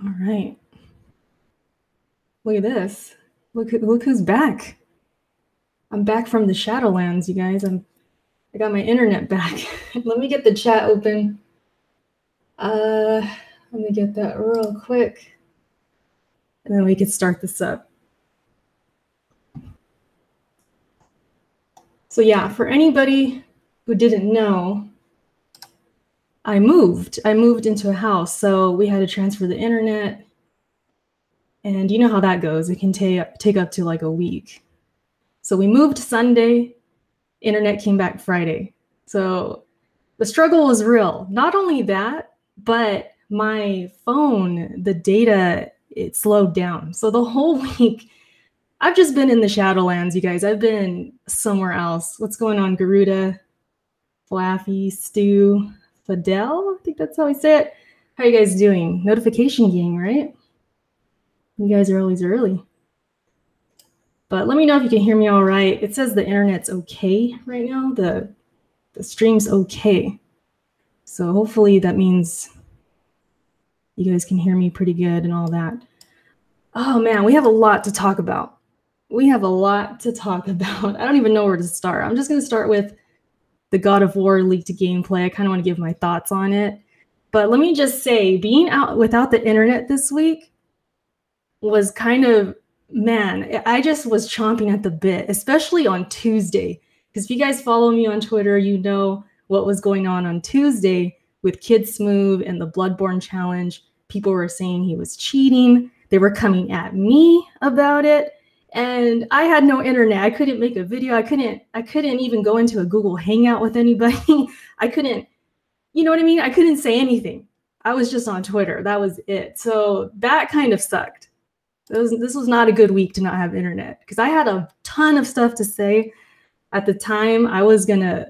All right. Look at this. Look who's back. I'm back from the Shadowlands, you guys. I got my internet back. Let me get the chat open. Let me get that real quick. And then we can start this up. So yeah, for anybody who didn't know, I moved into a house. So we had to transfer the internet. And you know how that goes. It can take up to like a week. So we moved Sunday, internet came back Friday. So the struggle was real. Not only that, but my phone, the data, it slowed down. So the whole week, I've just been in the Shadowlands, you guys. I've been somewhere else. What's going on, Garuda, Flaffy, Stu, Fidel? I think that's how I say it. How are you guys doing? Notification gang, right? You guys are always early. But let me know if you can hear me all right. It says the internet's okay right now. The stream's okay. So hopefully that means you guys can hear me pretty good and all that. Oh man, we have a lot to talk about. I don't even know where to start. I'm just going to start with the God of War leaked gameplay. I kind of want to give my thoughts on it. But let me just say, being out without the internet this week was kind of, man, I just was chomping at the bit, especially on Tuesday. Because if you guys follow me on Twitter, you know what was going on Tuesday with Kid Smooth and the Bloodborne challenge. People were saying he was cheating. They were coming at me about it. And I had no internet. I couldn't make a video. I couldn't even go into a Google Hangout with anybody. I couldn't, you know what I mean? I couldn't say anything. I was just on Twitter. That was it. So that kind of sucked. This was not a good week to not have internet, because I had a ton of stuff to say at the time. I was gonna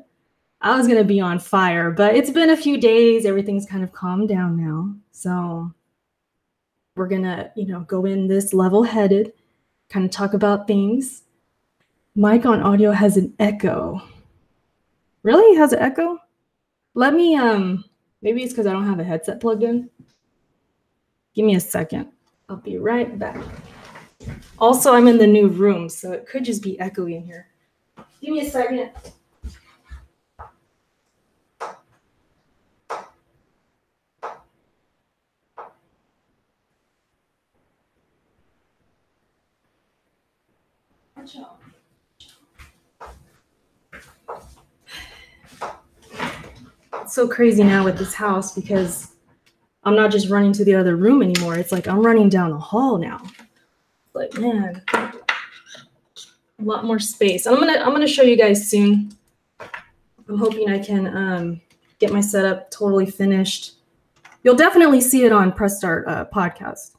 be on fire, but it's been a few days. Everything's kind of calmed down now. So we're gonna, go in this level-headed, kind of talk about things. Mic on audio has an echo. Really? It has an echo? Let me, maybe it's because I don't have a headset plugged in. Give me a second. I'll be right back. Also, I'm in the new room, so it could just be echoey in here. Give me a second. It's so crazy now with this house because I'm not just running to the other room anymore. It's like I'm running down a hall now. Like, man, a lot more space. I'm gonna show you guys soon. I'm hoping I can get my setup totally finished. You'll definitely see it on Press Start podcast.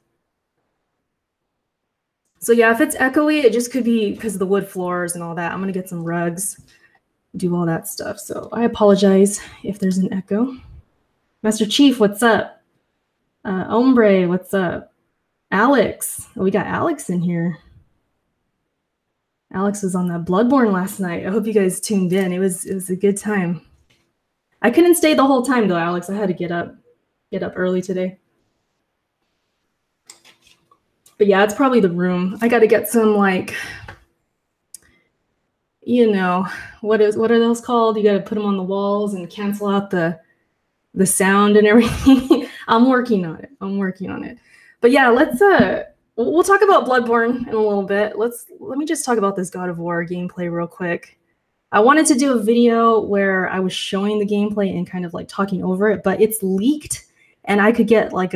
So yeah, if it's echoey, it just could be because of the wood floors and all that. I'm gonna get some rugs, do all that stuff. So I apologize if there's an echo. Master Chief, what's up? Ombre, what's up? Alex, oh, we got Alex in here. Alex was on that Bloodborne last night. I hope you guys tuned in. It was a good time. I couldn't stay the whole time though, Alex. I had to get up early today. But yeah, it's probably the room. I got to get some, like, what are those called? You got to put them on the walls and cancel out the sound and everything. I'm working on it. But yeah, we'll talk about Bloodborne in a little bit. Let me just talk about this God of War gameplay real quick. I wanted to do a video where I was showing the gameplay and kind of like talking over it, but it's leaked and I could get like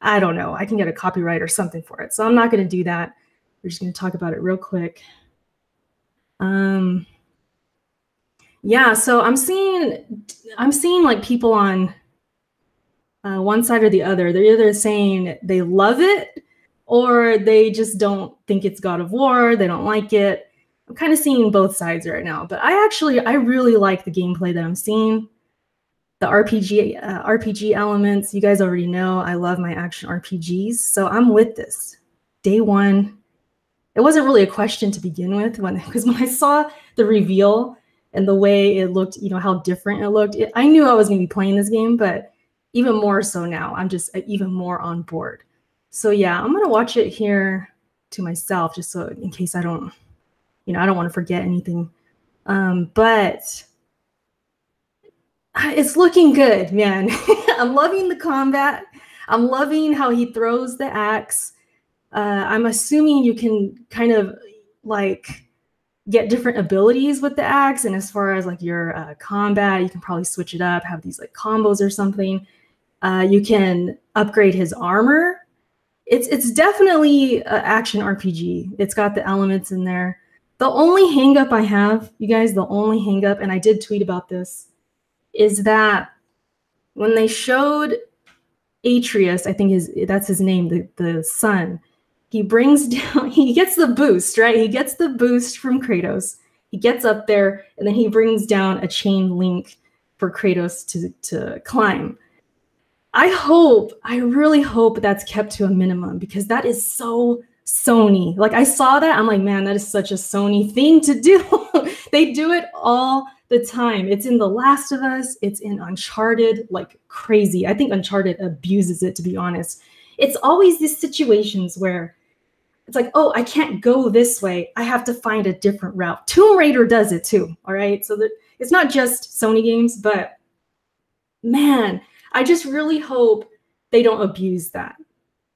I don't know, I can get a copyright or something for it. So I'm not going to do that. We're just going to talk about it real quick. Yeah, so I'm seeing like people on one side or the other. They're either saying they love it or they just don't think it's God of War. They don't like it. I'm kind of seeing both sides right now, but I really like the gameplay that I'm seeing. The RPG elements, you guys already know I love my action RPGs, so I'm with this. Day one, it wasn't really a question to begin with, because when I saw the reveal and the way it looked, how different it looked, I knew I was going to be playing this game, but even more so now. I'm just even more on board. So yeah, I'm gonna watch it here to myself, just so in case I don't, I don't want to forget anything. But it's looking good, man. I'm loving the combat. I'm loving how he throws the axe. I'm assuming you can kind of like get different abilities with the axe, and as far as like your combat, you can probably switch it up, have these like combos or something. You can upgrade his armor. It's definitely an action RPG. It's got the elements in there. The only hangup I have, you guys, the only hangup, and I did tweet about this, is that when they showed Atreus, I think that's his name, the son, he brings down, he gets the boost, right? He gets the boost from Kratos. He gets up there, and then he brings down a chain link for Kratos to climb. I really hope that's kept to a minimum, because that is so Sony. Like, I saw that, I'm like, man, that is such a Sony thing to do. They do it all the time. It's in The Last of Us. It's in Uncharted, like crazy. I think Uncharted abuses it, to be honest. It's always these situations where it's like, oh, I can't go this way. I have to find a different route. Tomb Raider does it too, all right? So that it's not just Sony games, but man, I just really hope they don't abuse that.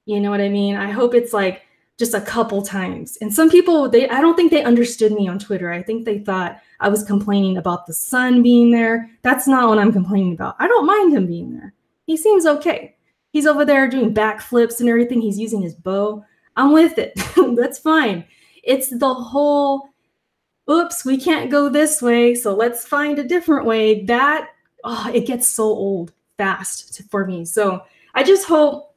You know what I mean? I hope it's like just a couple times. And some people, I don't think they understood me on Twitter. I think they thought I was complaining about the sun being there. That's not what I'm complaining about. I don't mind him being there. He seems okay. He's over there doing backflips and everything. He's using his bow. I'm with it. That's fine. It's the whole, oops, we can't go this way, so let's find a different way. That, oh, it gets so old fast for me. So I just hope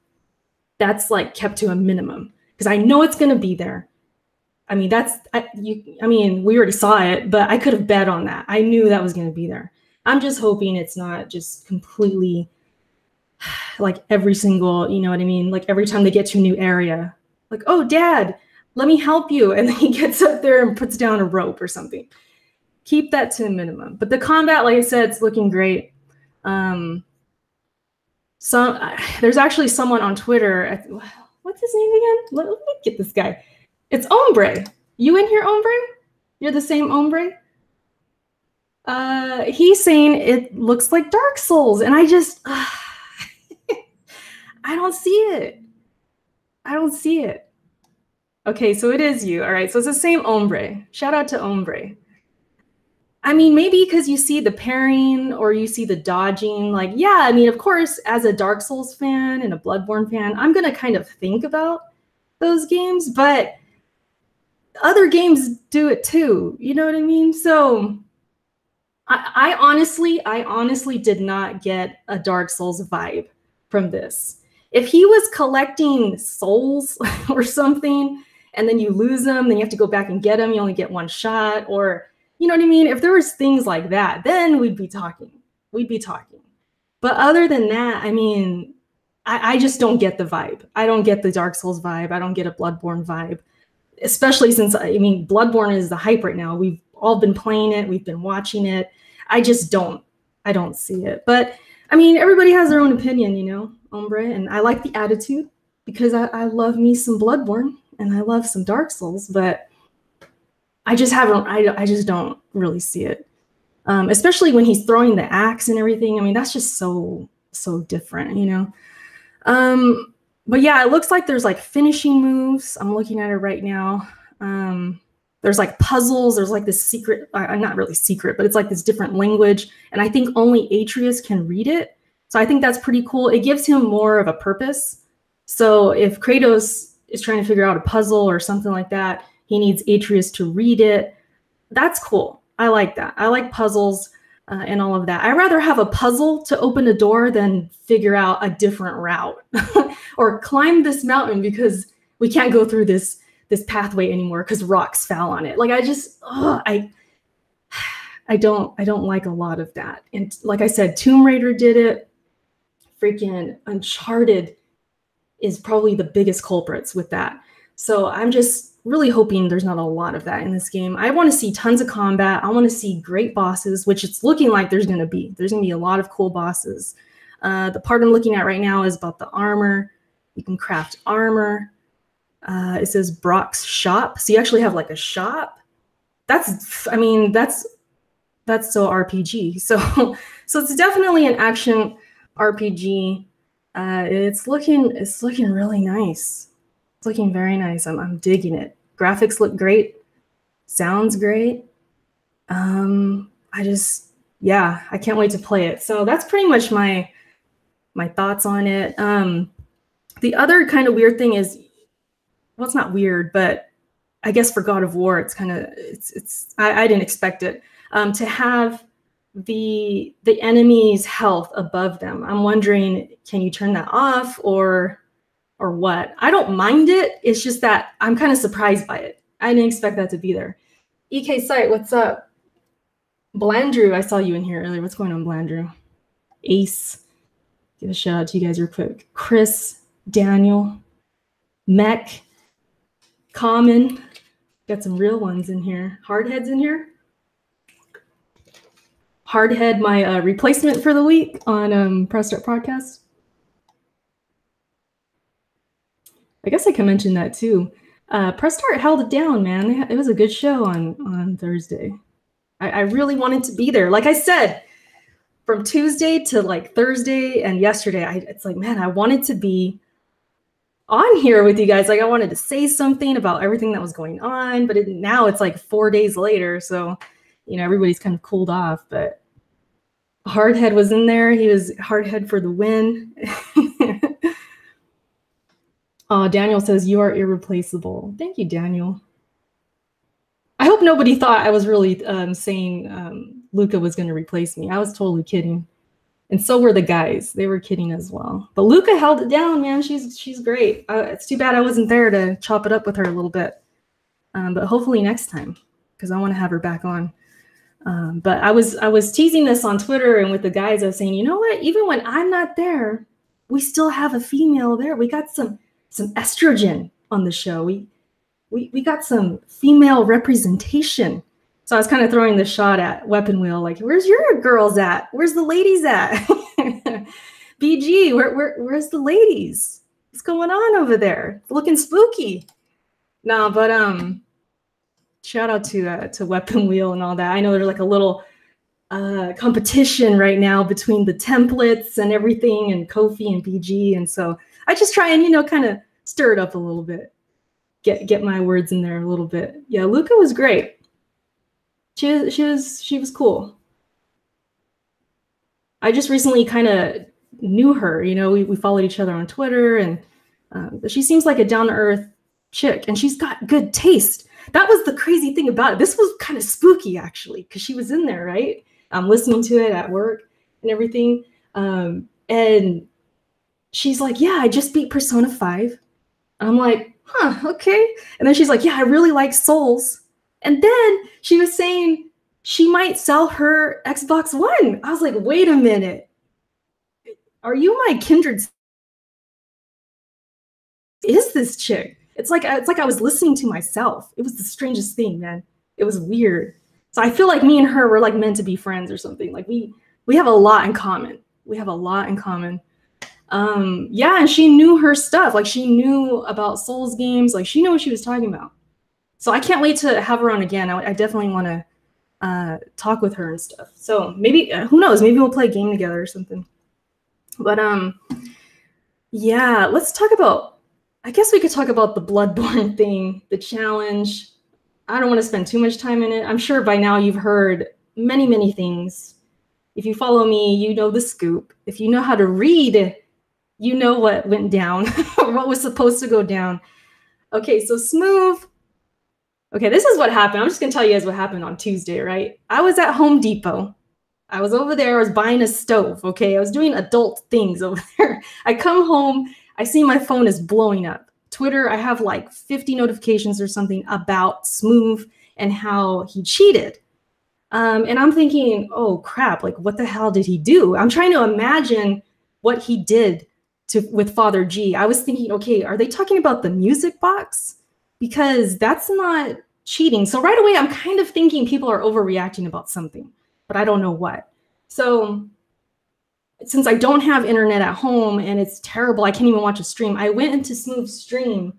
that's like kept to a minimum, because I know it's going to be there. I mean, we already saw it, but I could have bet on that. I knew that was going to be there. I'm just hoping it's not just completely like every single, you know what I mean? Like every time they get to a new area, like, oh, Dad, let me help you. And then he gets up there and puts down a rope or something. Keep that to a minimum. But the combat, like I said, it's looking great. There's actually someone on Twitter. What's his name again? Let me get this guy. It's Ombre. You in here, Ombre? You're the same Ombre? He's saying it looks like Dark Souls, and I just, I don't see it. I don't see it. Okay, so it is you. All right, so it's the same Ombre. Shout out to Ombre. I mean, maybe because you see the parrying or you see the dodging. Like, yeah, I mean, of course, as a Dark Souls fan and a Bloodborne fan, I'm going to kind of think about those games, but other games do it too. You know what I mean? So I honestly did not get a Dark Souls vibe from this. If he was collecting souls or something, and then you lose them, then you have to go back and get them, you only get one shot, or, you know what I mean? If there was things like that, then we'd be talking. We'd be talking. But other than that, I mean, I just don't get the vibe. I don't get the Dark Souls vibe. I don't get a Bloodborne vibe, especially since, I mean, Bloodborne is the hype right now. We've all been playing it. We've been watching it. I don't see it. But I mean, everybody has their own opinion, you know, Ombre, and I like the attitude because I love me some Bloodborne and I love some Dark Souls, but I just don't really see it. Especially when he's throwing the axe and everything. I mean, that's just so different, you know? But yeah, it looks like there's like finishing moves. I'm looking at it right now. There's like puzzles. There's like this secret, not really secret, but it's like this different language. And I think only Atreus can read it. So I think that's pretty cool. It gives him more of a purpose. So if Kratos is trying to figure out a puzzle or something like that, he needs Atreus to read it. That's cool. I like that. I like puzzles and all of that. I'd rather have a puzzle to open a door than figure out a different route or climb this mountain because we can't go through this pathway anymore because rocks fell on it. Like I don't like a lot of that. And like I said, Tomb Raider did it. Freaking Uncharted is probably the biggest culprits with that. So I'm just really hoping there's not a lot of that in this game. I want to see tons of combat. I want to see great bosses, which it's looking like there's going to be. There's going to be a lot of cool bosses. The part I'm looking at right now is about the armor. You can craft armor. It says Brock's shop. So you actually have like a shop. That's so RPG. So it's definitely an action RPG. It's looking really nice. It's looking very nice. I'm digging it. Graphics look great. Sounds great. I can't wait to play it. So that's pretty much my thoughts on it. The other kind of weird thing is, well, it's not weird, but I guess for God of War, it's kind of I didn't expect it to have the enemy's health above them. I'm wondering, can you turn that off or what? I don't mind it. It's just that I'm kind of surprised by it. I didn't expect that to be there. EK Site, what's up? Blandrew, I saw you in here earlier. What's going on, Blandrew? Ace, give a shout out to you guys real quick. Chris, Daniel, Mech, Common, got some real ones in here. Hardhead's in here. Hardhead, my replacement for the week on Press Start Podcast. I guess I can mention that too. Press Start held it down, man. It was a good show on Thursday. I really wanted to be there. Like I said, from Tuesday to like Thursday and yesterday, it's like, man, I wanted to be on here with you guys. Like I wanted to say something about everything that was going on, but now it's like 4 days later. So, everybody's kind of cooled off, but Hardhead was in there. He was Hardhead for the win. Oh, Daniel says you are irreplaceable. Thank you, Daniel. I hope nobody thought I was really saying Luca was going to replace me. I was totally kidding. And so were the guys. They were kidding as well. But Luca held it down, man. She's great. It's too bad I wasn't there to chop it up with her a little bit. But hopefully next time, because I want to have her back on. But I was teasing this on Twitter and with the guys. I was saying, you know what? Even when I'm not there, we still have a female there. We got some estrogen on the show. We got some female representation. So I was kind of throwing the shot at Weapon Wheel, like, where's your girls at? Where's the ladies at? BG, where's the ladies? What's going on over there? It's looking spooky. No, but shout out to Weapon Wheel and all that. I know there's like a little competition right now between the templates and everything and Kofi and BG. And so I just try and, kind of stir it up a little bit. Get my words in there a little bit. Yeah, Luca was great. She was cool. I just recently kind of knew her. We followed each other on Twitter, and she seems like a down-to-earth chick, and she's got good taste. That was the crazy thing about it. This was kind of spooky, actually, because she was in there, right? I'm listening to it at work and everything. And she's like, yeah, I just beat Persona 5. I'm like, huh, okay. And then she's like, yeah, I really like Souls. And then she was saying she might sell her Xbox One. I was like, wait a minute. Are you my kindred? Is this chick? It's like I was listening to myself. It was the strangest thing, man. It was weird. So I feel like me and her were like meant to be friends or something. Like we have a lot in common. Yeah, and she knew her stuff. Like she knew about Souls games. Like she knew what she was talking about. So I can't wait to have her on again. I definitely want to talk with her and stuff. So maybe, who knows? Maybe we'll play a game together or something. But yeah, let's talk about, I guess we could talk about the Bloodborne thing, the challenge. I don't want to spend too much time in it. I'm sure by now you've heard many, many things. If you follow me, you know the scoop. If you know how to read, you know what went down, or what was supposed to go down. Okay, so Smooth. Okay, this is what happened. I'm just going to tell you guys what happened on Tuesday, right? I was at Home Depot. I was over there. I was buying a stove, okay? I was doing adult things over there. I come home. I see my phone is blowing up. Twitter, I have like 50 notifications or something about Smooth and how he cheated. And I'm thinking, oh, crap. Like, what the hell did he do? I'm trying to imagine what he did with Father G. I was thinking, okay, are they talking about the music box? Because that's not cheating. So right away, I'm kind of thinking people are overreacting about something, but I don't know what. So since I don't have internet at home and it's terrible, I can't even watch a stream. I went into Smooth's stream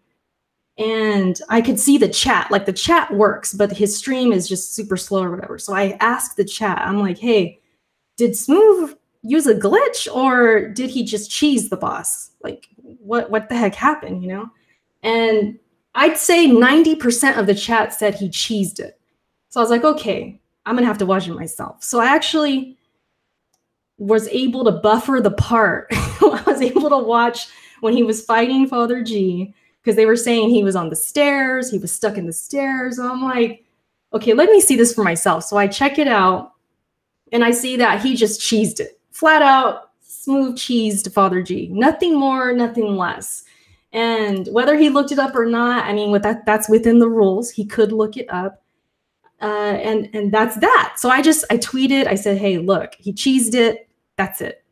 and I could see the chat. Like the chat works, but his stream is just super slow or whatever. So I asked the chat, I'm like, hey, did Smooth use a glitch or did he just cheese the boss? Like what the heck happened, you know? And I'd say 90% of the chat said he cheesed it. So I was like, okay, I'm gonna have to watch it myself. So I actually was able to buffer the part. I was able to watch when he was fighting Father G, because they were saying he was on the stairs, he was stuck in the stairs. So I'm like, okay, let me see this for myself. So I check it out and I see that he just cheesed it. Flat out, Smooth cheesed Father G. Nothing more, nothing less. And whether he looked it up or not, I mean, with that's within the rules. He could look it up. And that's that. So I tweeted, I said, hey, look, he cheesed it. That's it.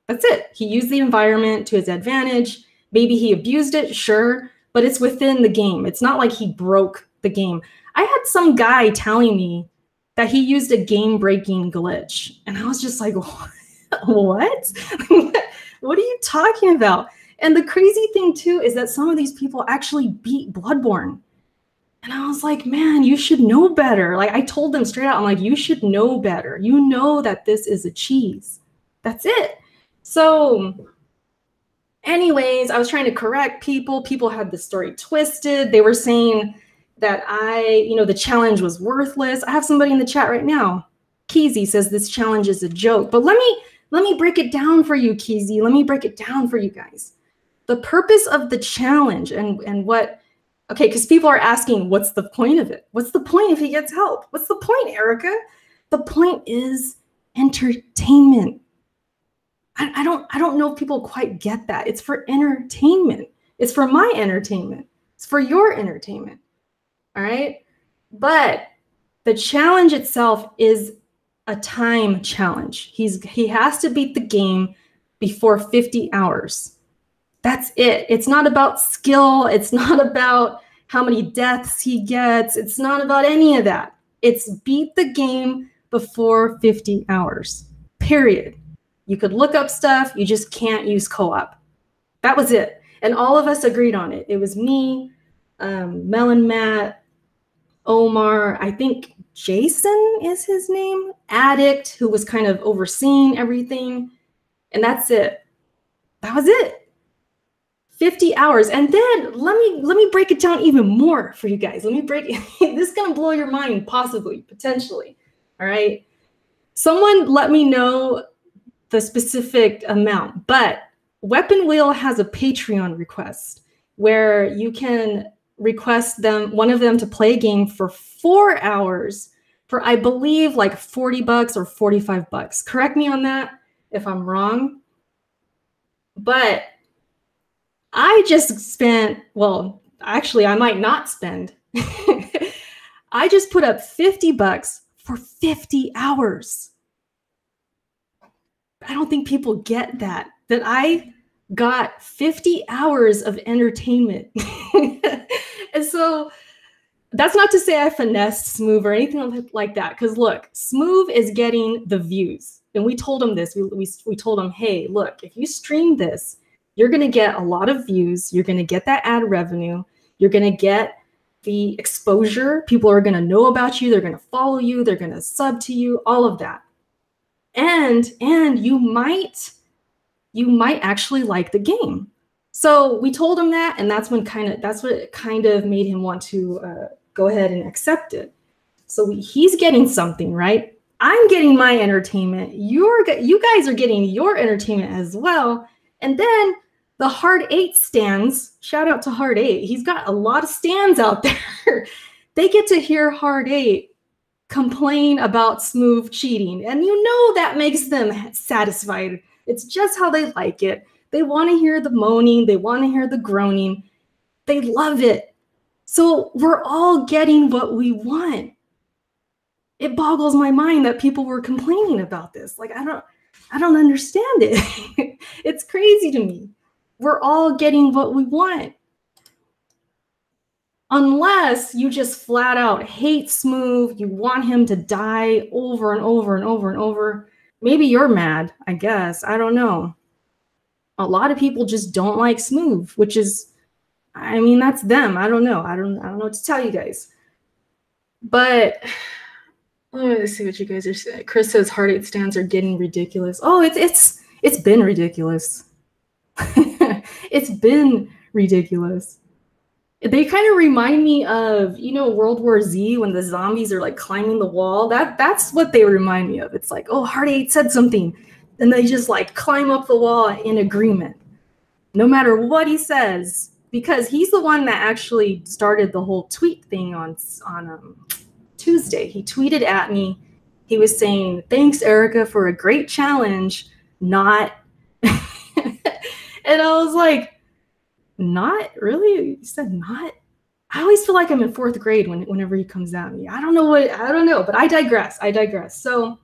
That's it. He used the environment to his advantage. Maybe he abused it, sure, but it's within the game. It's not like he broke the game. I had some guy telling me that he used a game-breaking glitch. And I was just like, what? What are you talking about? And the crazy thing too is that some of these people actually beat Bloodborne. And I was like, man, you should know better. Like I told them straight out, I'm like, you should know better. You know that this is a cheese. That's it. So anyways, I was trying to correct people. People had the story twisted. They were saying that the challenge was worthless. I have somebody in the chat right now. Keezy says this challenge is a joke. But let me break it down for you, Keezy. Let me break it down for you guys. The purpose of the challenge and what, okay, because people are asking, what's the point of it? What's the point if he gets help? What's the point, Erica? The point is entertainment. I don't know if people quite get that. It's for entertainment. It's for my entertainment. It's for your entertainment. All right. But the challenge itself is a time challenge. He has to beat the game before 50 hours. That's it. It's not about skill. It's not about how many deaths he gets. It's not about any of that. It's beat the game before 50 hours, period. You could look up stuff. You just can't use co-op. That was it. And all of us agreed on it. It was me, Melon Matt, Omar, I think Jason is his name, Addict, who was kind of overseeing everything. And that's it. That was it. 50 hours. And then let me break it down even more for you guys. Let me break it. This is going to blow your mind, possibly, potentially. All right. Someone let me know the specific amount, but Weapon Wheel has a Patreon request where you can request one of them to play a game for 4 hours for, I believe, like $40 or $45. Correct me on that if I'm wrong. But I just spent, well, actually, I might not spend. I just put up $50 for 50 hours. I don't think people get that I got 50 hours of entertainment. And so that's not to say I finessed Smooth or anything like that. Because look, Smooth is getting the views. And we told him this. We told him, hey, look, if you stream this, you're going to get a lot of views. You're going to get that ad revenue. You're going to get the exposure. People are going to know about you. They're going to follow you. They're going to sub to you, all of that. And you might actually like the game. So we told him that, and that's what kind of made him want to go ahead and accept it. So he's getting something, right? I'm getting my entertainment. You guys are getting your entertainment as well. And then the Hard 8 stands, shout out to Hard 8. He's got a lot of stands out there. They get to hear Hard 8 complain about Smooth cheating. And you know that makes them satisfied. It's just how they like it. They want to hear the moaning. They want to hear the groaning. They love it. So we're all getting what we want. It boggles my mind that people were complaining about this. Like, I don't understand it. It's crazy to me. We're all getting what we want. Unless you just flat out hate Smooth, you want him to die over and over and over and over, Maybe you're mad, I guess. I don't know. A lot of people just don't like Smooth, which is, I mean, that's them. I don't know. I don't know what to tell you guys. But let me see what you guys are saying. Chris says Heart 8 stands are getting ridiculous. Oh, it's been ridiculous. It's been ridiculous. They kind of remind me of, you know, World War Z when the zombies are like climbing the wall. That's what they remind me of. It's like, oh, Heart 8 said something, and they just like climb up the wall in agreement, no matter what he says, because he's the one that actually started the whole tweet thing on Tuesday. He tweeted at me. He was saying, "Thanks, Erica, for a great challenge." Not, and I was like, not really? You said not? I always feel like I'm in 4th grade whenever he comes at me. I don't know, but I digress. So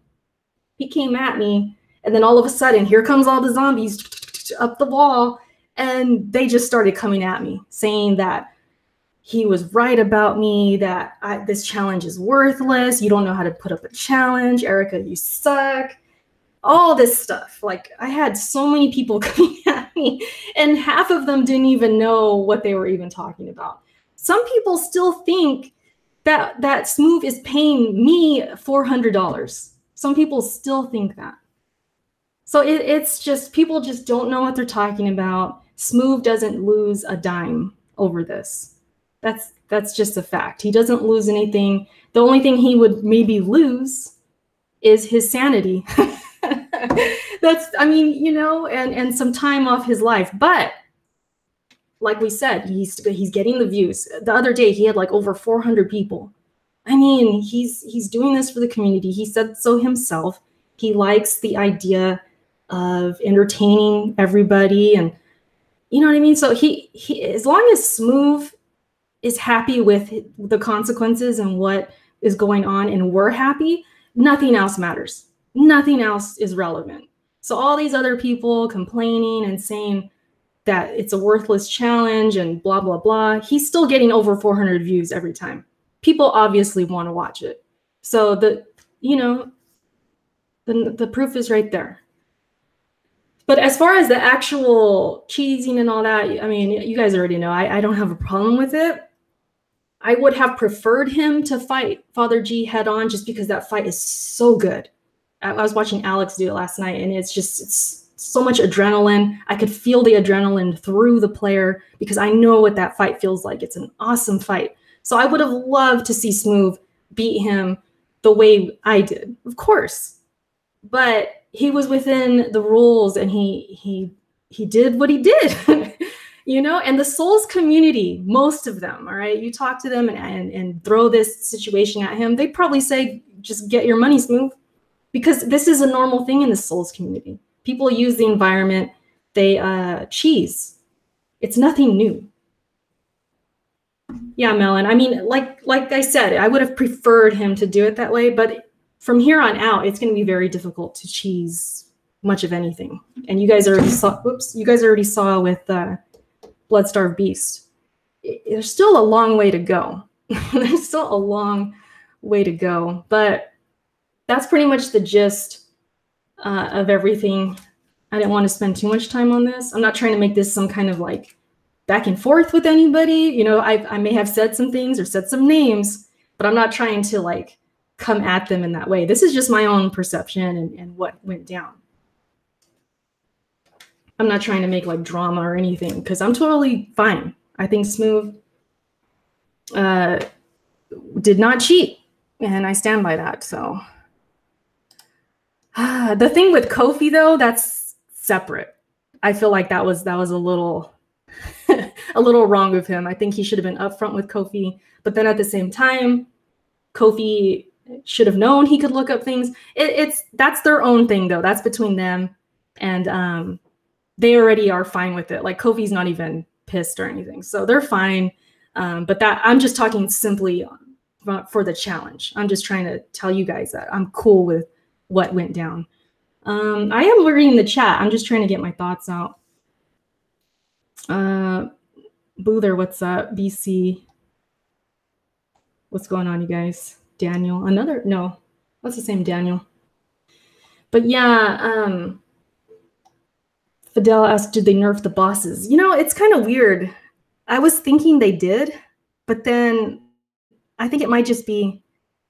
he came at me, and then all of a sudden, here comes all the zombies up the wall, and they just started coming at me, saying that he was right about me, that this challenge is worthless. You don't know how to put up a challenge. Erica, you suck. All this stuff. Like, I had so many people coming at me, and half of them didn't even know what they were even talking about. Some people still think that Smooth is paying me $400. Some people still think that. So it's just, people just don't know what they're talking about. Smooth doesn't lose a dime over this. That's just a fact. He doesn't lose anything. The only thing he would maybe lose is his sanity. That's, I mean, you know, and some time off his life. But like we said, he's getting the views. The other day he had like over 400 people. I mean, he's doing this for the community. He said so himself. He likes the idea of entertaining everybody, and you know what I mean? So he as long as Smooth is happy with the consequences and what is going on, and we're happy, nothing else matters. Nothing else is relevant. So all these other people complaining and saying that it's a worthless challenge and blah, blah, blah, he's still getting over 400 views every time. People obviously want to watch it. So the proof is right there. But as far as the actual cheesing and all that, I mean, you guys already know, I don't have a problem with it. I would have preferred him to fight Father G head on, just because that fight is so good. I was watching Alex do it last night, and it's so much adrenaline. I could feel the adrenaline through the player, because I know what that fight feels like. It's an awesome fight. So I would have loved to see Smooth beat him the way I did, of course. But he was within the rules, and he did what he did. You know, and the Souls community, most of them, all right, you talk to them and throw this situation at him, they probably say, just get your money, Smooth, because this is a normal thing in the Souls community. People use the environment, they cheese. It's nothing new. Yeah, Melon, I mean, like I said, I would have preferred him to do it that way, but from here on out, it's going to be very difficult to cheese much of anything. And you guys already saw, with Bloodstarved Beast. There's still a long way to go. There's still a long way to go, but that's pretty much the gist of everything. I didn't want to spend too much time on this. I'm not trying to make this some kind of like back and forth with anybody. You know, I may have said some things or said some names, but I'm not trying to like come at them in that way. This is just my own perception and what went down. I'm not trying to make like drama or anything, because I'm totally fine. I think Smooth did not cheat, and I stand by that. So the thing with Kofi, though, that's separate. I feel like that was a little a little wrong of him. I think he should have been upfront with Kofi, but then at the same time, Kofi should have known he could look up things. That's their own thing, though. That's between them, and they already are fine with it. Like, Kofi's not even pissed or anything, so they're fine. But that, I'm just talking simply for the challenge. I'm just trying to tell you guys that I'm cool with what went down. I am reading the chat. I'm just trying to get my thoughts out. Boother, what's up? BC, what's going on, you guys? Daniel, no, that's the same Daniel. But yeah, Fidel asked, did they nerf the bosses? You know, it's kind of weird. I was thinking they did, but then I think it might just be,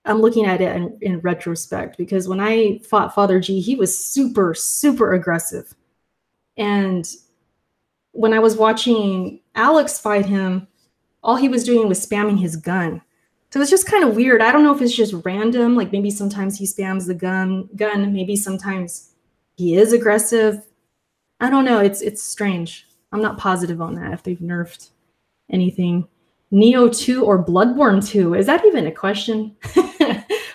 I'm looking at it in retrospect, because when I fought Father G, he was super, super aggressive. And when I was watching Alex fight him, all he was doing was spamming his gun. So it's just kind of weird. I don't know if it's just random, like maybe sometimes he spams the gun, maybe sometimes he is aggressive. I don't know. It's strange. I'm not positive on that, if they've nerfed anything. Neo 2 or Bloodborne 2? Is that even a question?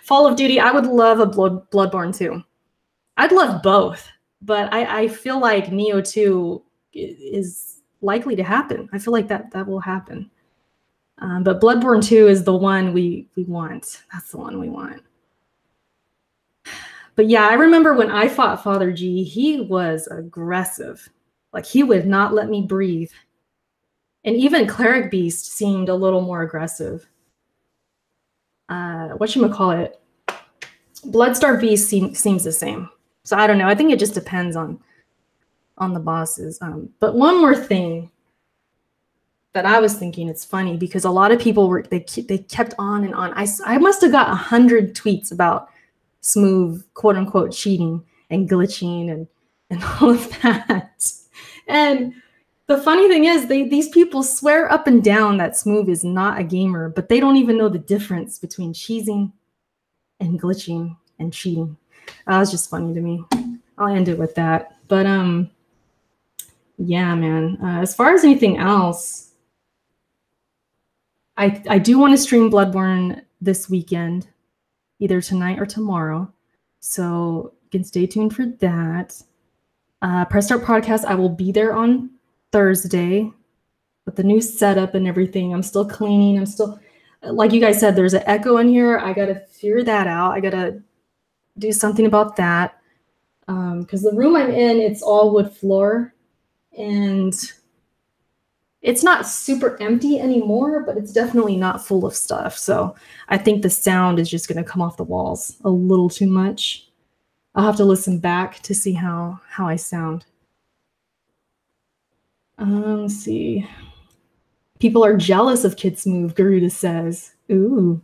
Fall of Duty, I would love a Bloodborne 2. I'd love both, but I feel like Neo 2 is likely to happen. I feel like that will happen. But Bloodborne 2 is the one we want. That's the one we want. But yeah, I remember when I fought Father G, he was aggressive. Like, he would not let me breathe. And even Cleric Beast seemed a little more aggressive. Whatchamacallit? Bloodstar Beast seems the same. So I don't know. I think it just depends on the bosses. But one more thing that I was thinking, it's funny because a lot of people they kept on and on. I must have got 100 tweets about Smooth, quote unquote, cheating and glitching and all of that. And the funny thing is, these people swear up and down that Smooth is not a gamer, but they don't even know the difference between cheesing and glitching and cheating. That was just funny to me. I'll end it with that. But yeah, man. As far as anything else, I do want to stream Bloodborne this weekend, either tonight or tomorrow. So you can stay tuned for that. Press Start Podcast, I will be there on Thursday with the new setup and everything. I'm still cleaning. I'm still, like you guys said, there's an echo in here. I got to figure that out. I got to do something about that. Because the room I'm in, it's all wood floor. And it's not super empty anymore, but it's definitely not full of stuff. So I think the sound is just going to come off the walls a little too much. I'll have to listen back to see how I sound. Let's see. People are jealous of Kid Smooth, Garuda says. Ooh,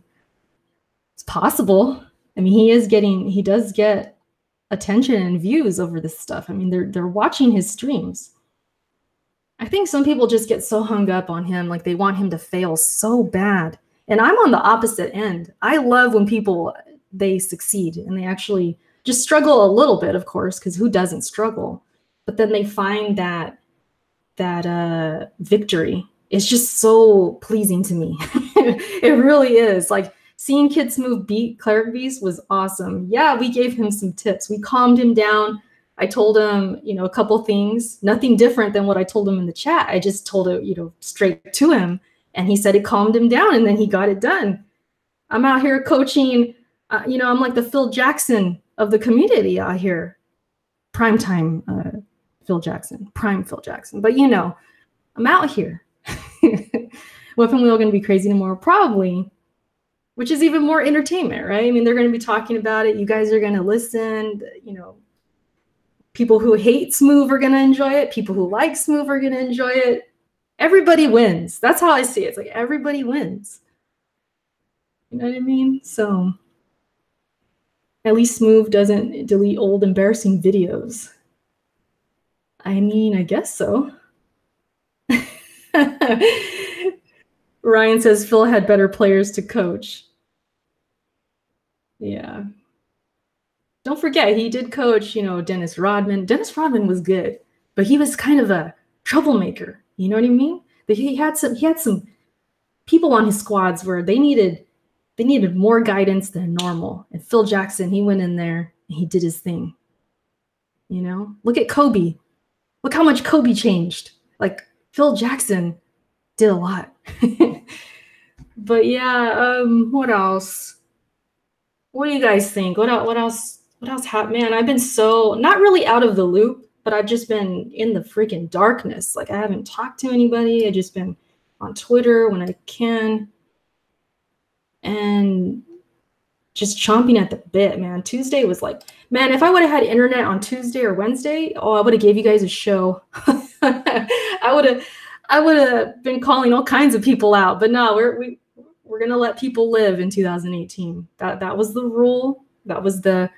it's possible. I mean, he does get attention and views over this stuff. I mean, they're watching his streams. I think some people just get so hung up on him, like they want him to fail so bad. And I'm on the opposite end. I love when people, they succeed and they actually just struggle a little bit, of course, because who doesn't struggle? But then they find that victory. It's just so pleasing to me. It really is. Like, seeing Kid Smooth beat Cleric Beast was awesome. Yeah, we gave him some tips. We calmed him down. I told him, a couple things, nothing different than what I told him in the chat. I just told it, straight to him. And he said it calmed him down, and then he got it done. I'm out here coaching, I'm like the Phil Jackson of the community out here. Primetime Phil Jackson, prime Phil Jackson. But, I'm out here. Weapon Wheel going to be crazy tomorrow? Probably. Which is even more entertainment, right? I mean, they're going to be talking about it. You guys are going to listen, People who hate Smooth are going to enjoy it. People who like Smooth are going to enjoy it. Everybody wins. That's how I see it. It's like everybody wins. You know what I mean? So at least Smooth doesn't delete old embarrassing videos. I mean, I guess so. Ryan says Phil had better players to coach. Yeah. Don't forget, he did coach, Dennis Rodman. Dennis Rodman was good, but he was kind of a troublemaker. You know what I mean? But he had some people on his squads where they needed more guidance than normal. And Phil Jackson, he went in there and he did his thing. Look at Kobe. Look how much Kobe changed. Like, Phil Jackson did a lot. But yeah, what else? What do you guys think? What else happened? Man, I've been so, not really out of the loop, but I've just been in the freaking darkness. Like, I haven't talked to anybody. I've just been on Twitter when I can. And just chomping at the bit, man. Tuesday was like, man, if I would have had internet on Tuesday or Wednesday, oh, I would have gave you guys a show. I would have been calling all kinds of people out, but no, we're gonna let people live in 2018. That was the rule. That was the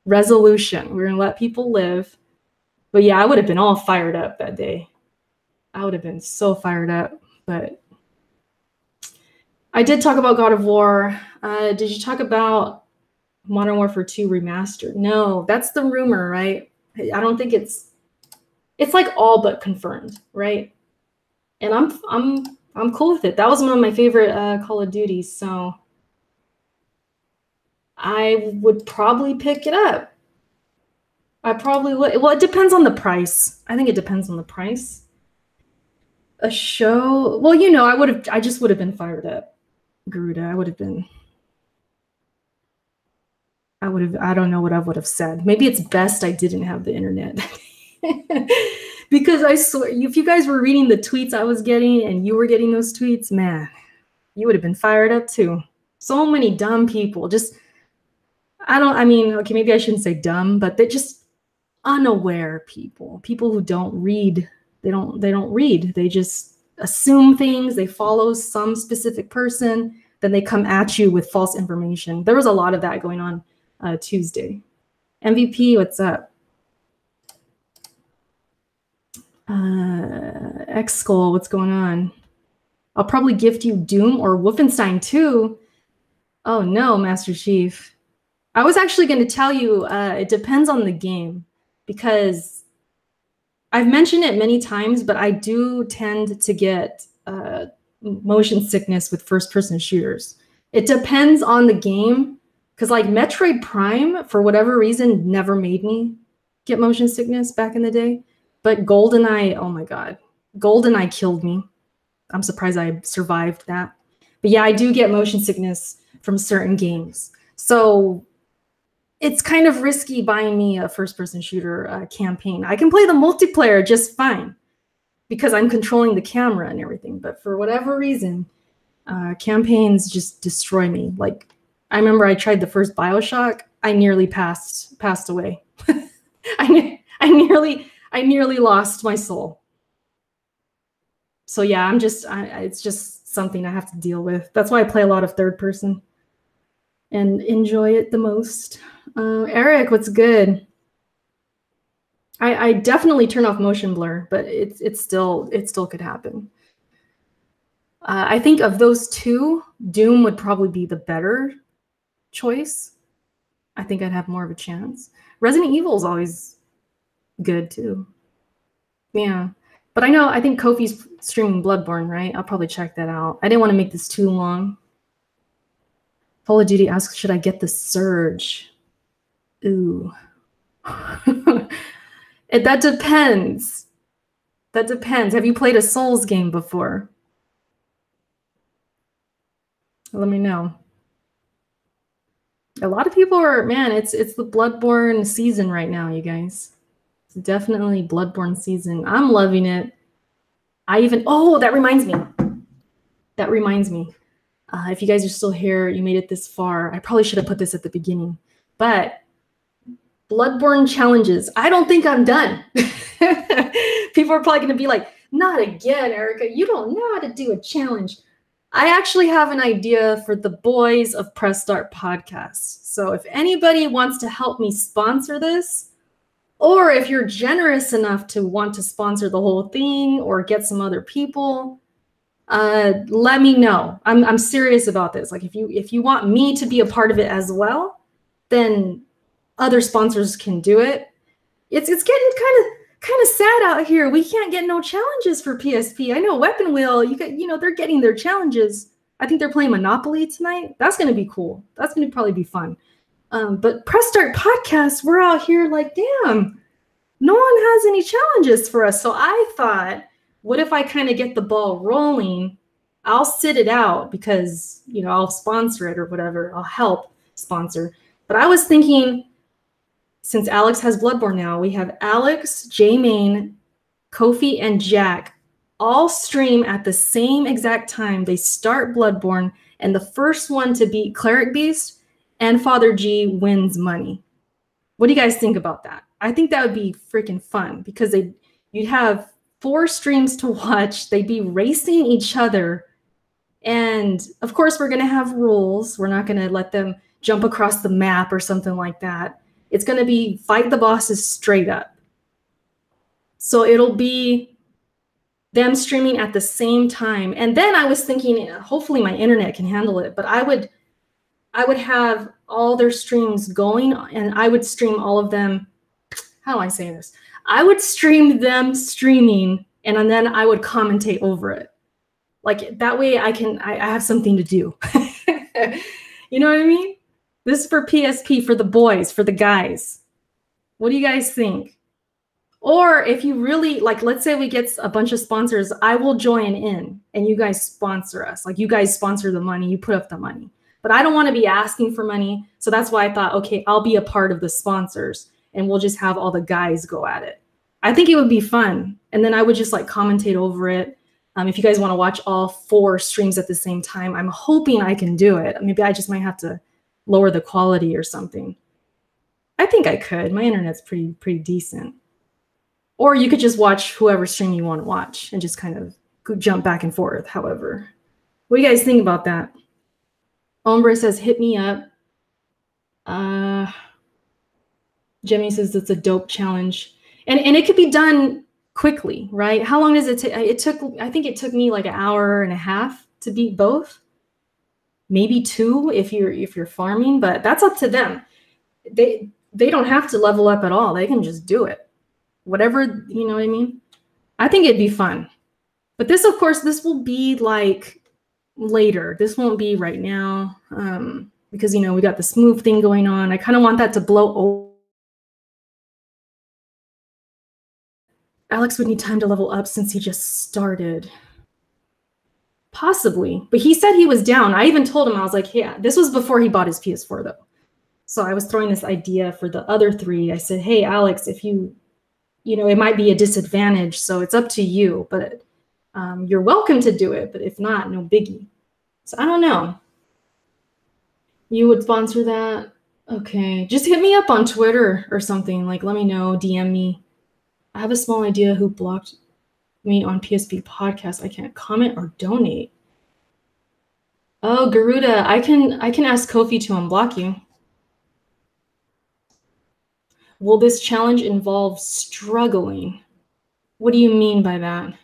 resolution. We're gonna let people live. But yeah, I would have been all fired up that day. I would have been so fired up. But I did talk about God of War. Did you talk about Modern Warfare 2 Remastered? No, that's the rumor, right? I don't think it's like all but confirmed, right? And I'm cool with it. That was one of my favorite Call of Duties, so I would probably pick it up. I probably would. Well, it depends on the price. I think it depends on the price. A show, well, you know, I just would have been fired up. Garuda, I don't know what I would have said. Maybe it's best I didn't have the internet. Because I swear, if you guys were reading the tweets I was getting and you were getting those tweets, man, you would have been fired up too. So many dumb people. Just, okay, maybe I shouldn't say dumb, but they're just unaware people who don't read. They don't read. They just assume things. They follow some specific person. Then they come at you with false information. There was a lot of that going on Tuesday. MVP, what's up? X-Skull, what's going on? I'll probably gift you Doom or Wolfenstein 2. Oh no, Master Chief. I was actually going to tell you it depends on the game, because I've mentioned it many times, but I do tend to get motion sickness with first-person shooters. It depends on the game, because like Metroid Prime, for whatever reason, never made me get motion sickness back in the day. But GoldenEye, oh my God, GoldenEye killed me. I'm surprised I survived that. But yeah, I do get motion sickness from certain games. So it's kind of risky buying me a first-person shooter campaign. I can play the multiplayer just fine because I'm controlling the camera and everything. But for whatever reason, campaigns just destroy me. Like, I remember I tried the first BioShock. I nearly passed away. I nearly lost my soul. So yeah, it's just something I have to deal with. That's why I play a lot of third person and enjoy it the most. Eric, what's good? I definitely turn off motion blur, but it still could happen. I think of those two, Doom would probably be the better choice. I think I'd have more of a chance. Resident Evil is always good too. Yeah. But I think Kofi's streaming Bloodborne, right? I'll probably check that out. I didn't want to make this too long. Call of Duty asks, should I get the Surge? Ooh. That depends. That depends. Have you played a Souls game before? Let me know. A lot of people are, man, it's the Bloodborne season right now, you guys. It's definitely Bloodborne season. I'm loving it. That reminds me. If you guys are still here, you made it this far, I probably should have put this at the beginning. But Bloodborne challenges. I don't think I'm done. People are probably going to be like, not again, Erica. You don't know how to do a challenge. I actually have an idea for the boys of Press Start Podcast. So if anybody wants to help me sponsor this, or if you're generous enough to want to sponsor the whole thing or get some other people, let me know. I'm serious about this. Like if you want me to be a part of it as well, then other sponsors can do it. It's getting kind of sad out here. We can't get no challenges for PSP. I know Weapon Wheel, they're getting their challenges. I think they're playing Monopoly tonight. That's going to be cool. That's going to probably be fun. But Press Start Podcast, we're out here like, damn, no one has any challenges for us. So I thought, what if I kind of get the ball rolling? I'll sit it out because, I'll sponsor it or whatever. I'll help sponsor. But I was thinking, since Alex has Bloodborne now, we have Alex, J-Main, Kofi, and Jack all stream at the same exact time. They start Bloodborne, and the first one to beat Cleric Beast and Father G wins money. What do you guys think about that? I think that would be freaking fun because you'd have 4 streams to watch. They'd be racing each other. And of course, we're going to have rules. We're not going to let them jump across the map or something like that. It's going to be fight the bosses straight up. So it'll be them streaming at the same time. And then I was thinking, hopefully my internet can handle it, but I would have all their streams going and I would stream all of them. How do I say this? I would stream them streaming and then I would commentate over it. Like that way I have something to do. You know what I mean? This is for PSP, for the boys, for the guys. What do you guys think? Or if you really, like, let's say we get a bunch of sponsors, I will join in and you guys sponsor us. Like you guys sponsor the money, you put up the money. But I don't want to be asking for money. So that's why I thought, okay, I'll be a part of the sponsors and we'll just have all the guys go at it. I think it would be fun. And then I would just like commentate over it. If you guys want to watch all 4 streams at the same time, I'm hoping I can do it. Maybe I just might have to lower the quality or something. I think I could. My internet's pretty decent. Or you could just watch whoever stream you want to watch and just kind of jump back and forth, however. What do you guys think about that? Ombre says, hit me up. Jemmy says it's a dope challenge. And it could be done quickly, right? How long does it take? I think it took me like an hour and a half to beat both. Maybe 2 if you're farming, but that's up to them. They don't have to level up at all. They can just do it. Whatever, you know what I mean? I think it'd be fun. But this, of course, this will be like later. This won't be right now because, you know, we got the smooth thing going on. I kind of want that to blow over. Alex would need time to level up since he just started. Possibly, but he said he was down. I even told him, I was like, yeah, this was before he bought his PS4 though. So I was throwing this idea for the other 3. I said, hey, Alex, if you know, it might be a disadvantage, so it's up to you, but you're welcome to do it. But if not, no biggie. So I don't know. You would sponsor that? Okay, just hit me up on Twitter or something. Like, let me know, DM me. I have a small idea who blocked me on PSP podcast. I can't comment or donate. Oh, Garuda, I can ask Kofi to unblock you. Will this challenge involve struggling? What do you mean by that?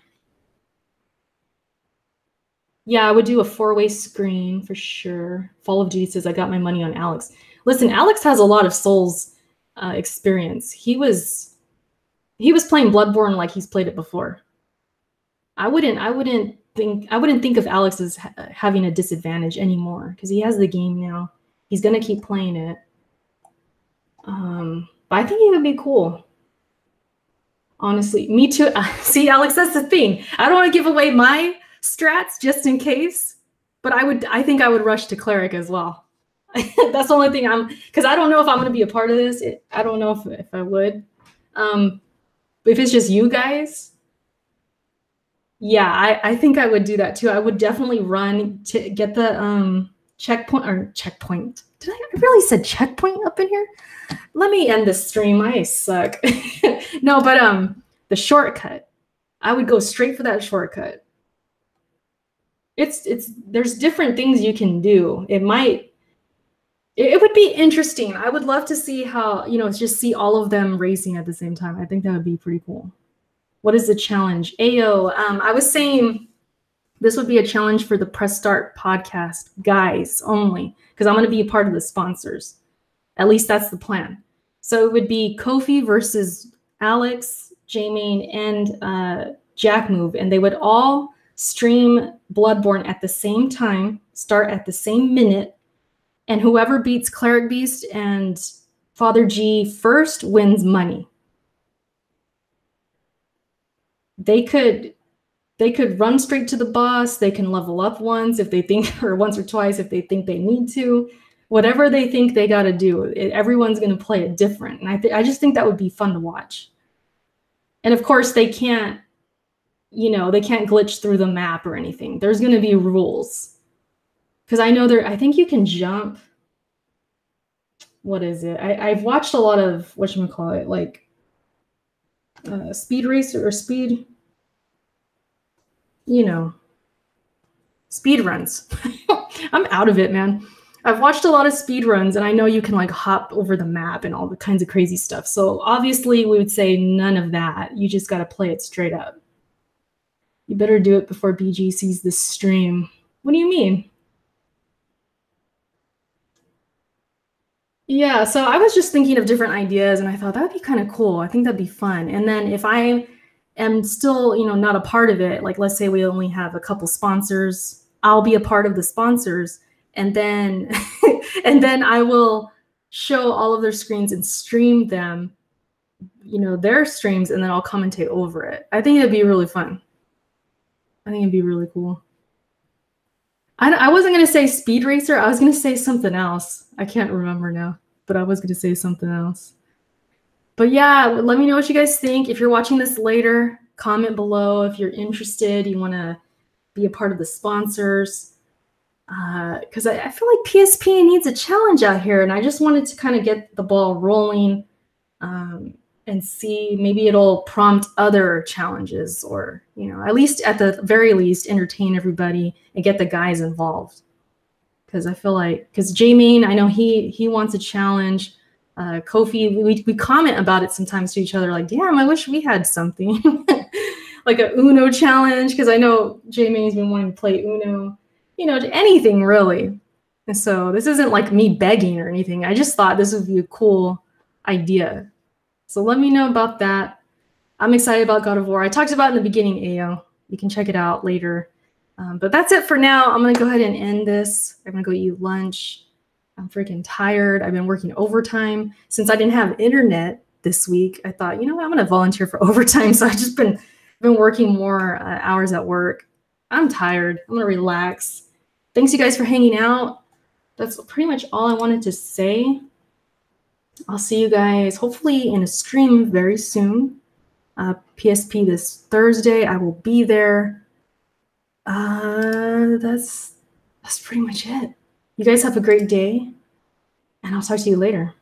Yeah, I would do a 4-way screen for sure. Fall of Duty says I got my money on Alex. Listen, Alex has a lot of Souls experience. He was playing Bloodborne like he's played it before. I wouldn't think of Alex as having a disadvantage anymore because he has the game now. He's gonna keep playing it. But I think it would be cool. Honestly, me too. See, Alex, that's the thing. I don't want to give away my strats just in case, but I think I would rush to cleric as well. That's the only thing because I don't know if I'm going to be a part of this. I don't know if I would. If it's just you guys, yeah, I think I would do that too. I would definitely run to get the checkpoint. Did I really said checkpoint up in here? Let me end this stream. I suck. No, but the shortcut. I would go straight for that shortcut. There's different things you can do. It would be interesting. I would love to see how, you know, just see all of them racing at the same time. I think that would be pretty cool. What is the challenge? Ayo, I was saying this would be a challenge for the Press Start podcast guys only, because I'm going to be a part of the sponsors. At least that's the plan. So it would be Kofi versus Alex, J-Main, and Jack Move, and they would all stream Bloodborne at the same time, start at the same minute, and whoever beats Cleric Beast and Father G first wins money. They could run straight to the boss. They can level up once if they think, or once or twice if they think they need to. Whatever they think they got to do, everyone's going to play it different. And I just think that would be fun to watch. And of course, they can't, you know, they can't glitch through the map or anything. There's going to be rules. Because I know I think you can jump. what is it? I've watched a lot of whatchamacallit, like speed racer or speed, you know, speed runs. I'm out of it, man. I've watched a lot of speed runs, and I know you can like hop over the map and all the kinds of crazy stuff. So obviously we would say none of that. You just got to play it straight up. You better do it before BG sees this stream. What do you mean? Yeah, so I was just thinking of different ideas, and I thought that would be kind of cool. I think that'd be fun. And then if I am still, not a part of it, like let's say we only have a couple sponsors, I'll be a part of the sponsors, and then and then I will show all of their screens and stream them, their streams, and then I'll commentate over it. I think it'd be really fun. I think it'd be really cool. I wasn't going to say Speed Racer. I was going to say something else. I can't remember now, but I was going to say something else. But yeah, let me know what you guys think. If you're watching this later, comment below if you're interested, you want to be a part of the sponsors. Because I feel like PSP needs a challenge out here, and I just wanted to kind of get the ball rolling and see, maybe it'll prompt other challenges, or at least at the very least entertain everybody and get the guys involved. Because I feel like, because J-Main, I know he wants a challenge. Kofi, we comment about it sometimes to each other, like, damn, I wish we had something like a Uno challenge, because I know J-Main's been wanting to play Uno, anything really. And so this isn't like me begging or anything. I just thought this would be a cool idea. So let me know about that. I'm excited about God of War. I talked about it in the beginning, AO. You can check it out later. But that's it for now. I'm going to go ahead and end this. I'm going to go eat lunch. I'm freaking tired. I've been working overtime. Since I didn't have internet this week, I thought, I'm going to volunteer for overtime. So I've just been working more hours at work. I'm tired. I'm going to relax. Thanks, you guys, for hanging out. That's pretty much all I wanted to say. I'll see you guys hopefully in a stream very soon. PSP this Thursday. I will be there. That's pretty much it. You guys have a great day, and I'll talk to you later.